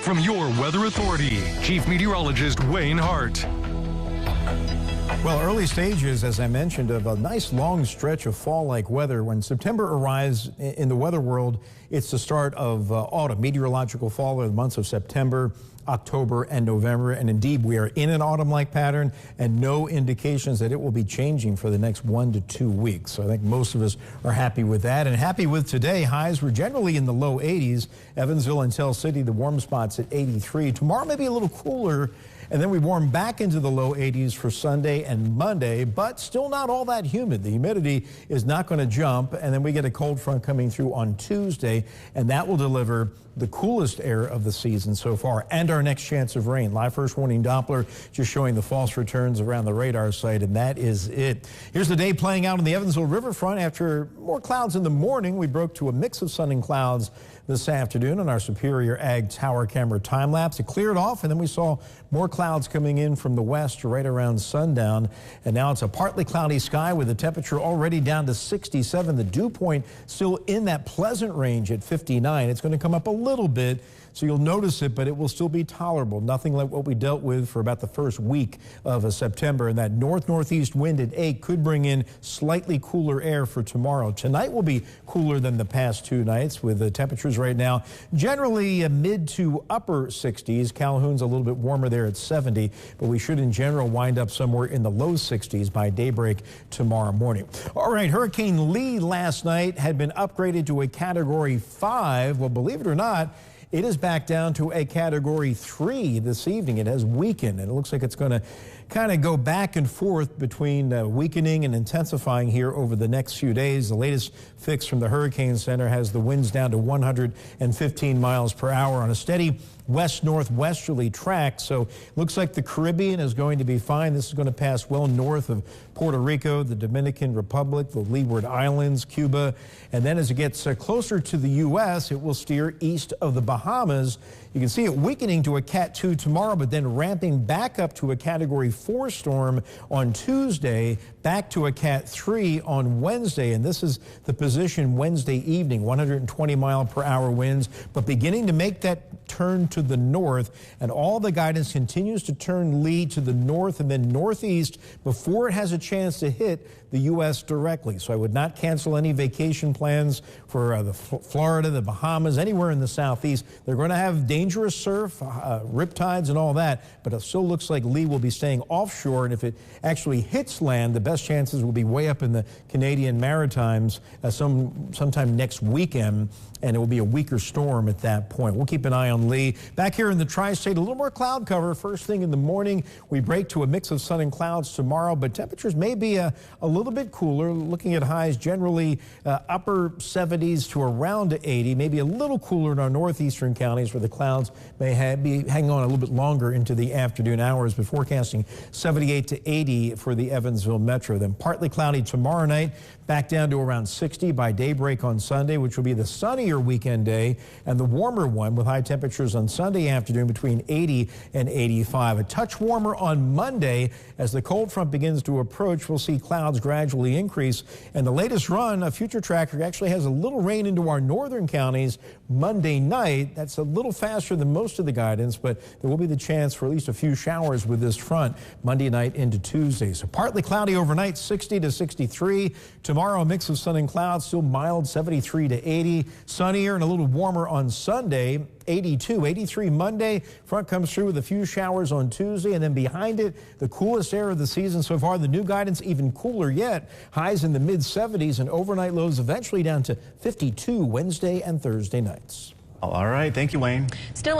from your Weather Authority, Chief Meteorologist Wayne Hart. Well, early stages, as I mentioned, of a nice long stretch of fall-like weather. When September arrives in the weather world, it's the start of autumn. Meteorological fall are the months of September, October, and November. And indeed, we are in an autumn-like pattern and no indications that it will be changing for the next 1 to 2 weeks. So I think most of us are happy with that and happy with today. Highs were generally in the low 80s. Evansville and Tell City, the warm spots at 83. Tomorrow may be a little cooler. And then we warm back into the low 80s for Sunday and Monday, but still not all that humid. The humidity is not going to jump, and then we get a cold front coming through on Tuesday, and that will deliver the coolest air of the season so far and our next chance of rain. Live first warning Doppler just showing the false returns around the radar site, and that is it. Here's the day playing out on the Evansville riverfront. After more clouds in the morning, we broke to a mix of sun and clouds this afternoon on our Superior Ag Tower camera time lapse. It cleared off, and then we saw more clouds coming in from the west right around sundown. And now it's a partly cloudy sky with the temperature already down to 67. The dew point still in that pleasant range at 59. It's going to come up a little bit, so you'll notice it, but it will still be tolerable. Nothing like what we dealt with for about the first week of September. And that northeast wind at 8 could bring in slightly cooler air for tomorrow. Tonight will be cooler than the past 2 nights, with the temperatures right now generally mid to upper 60s. Calhoun's a little bit warmer there at 70, but we should in general wind up somewhere in the low 60s by daybreak tomorrow morning. All right, Hurricane Lee last night had been upgraded to a Category 5. Well, believe it or not, it is back down to a Category 3 this evening. It has weakened, and it looks like it's going to kind of go back and forth between weakening and intensifying here over the next few days. The latest fix from the Hurricane Center has the winds down to 115 miles per hour on a steady west-northwesterly track. So it looks like the Caribbean is going to be fine. This is going to pass well north of Puerto Rico, the Dominican Republic, the Leeward Islands, Cuba. And then as it gets closer to the U.S., it will steer east of the Bahamas. You can see it weakening to a Cat 2 tomorrow, but then ramping back up to a Category 4 storm on Tuesday, back to a Cat 3 on Wednesday. And this is the position Wednesday evening, 120-mile-per-hour winds, but beginning to make that turn to the north. And all the guidance continues to turn Lee to the north and then northeast before it has a chance to hit the U.S. directly. So I would not cancel any vacation plans for Florida, the Bahamas, anywhere in the southeast. They're going to have dangerous surf, riptides and all that, but it still looks like Lee will be staying offshore, and if it actually hits land, the best chances will be way up in the Canadian Maritimes sometime next weekend, and it will be a weaker storm at that point. We'll keep an eye on Lee. Back here in the tri-state, a little more cloud cover first thing in the morning. We break to a mix of sun and clouds tomorrow, but temperatures may be a little bit cooler, looking at highs generally upper 70s to around 80, maybe a little cooler in our northeastern counties where the clouds may be hanging on a little bit longer into the afternoon hours, but forecasting 78 to 80 for the Evansville metro. Then partly cloudy tomorrow night, back down to around 60 by daybreak on Sunday, which will be the sunnier weekend day and the warmer one, with high temperatures on Sunday afternoon between 80 and 85. A touch warmer on Monday. As the cold front begins to approach, we'll see clouds gradually increase. And the latest run, a future tracker actually has a little rain into our northern counties Monday night. That's a little faster than most of the guidance, but there will be the chance for at least a few showers with this front Monday night into Tuesday. So partly cloudy overnight, 60 to 63. Tomorrow, a mix of sun and clouds, still mild, 73 to 80. Sunnier and a little warmer on Sunday, 82, 83 Monday. Front comes through with a few showers on Tuesday, and then behind it, the coolest air of the season so far. The new guidance even cooler yet. Highs in the mid-70s and overnight lows eventually down to 52 Wednesday and Thursday nights. All right. Thank you, Wayne. Still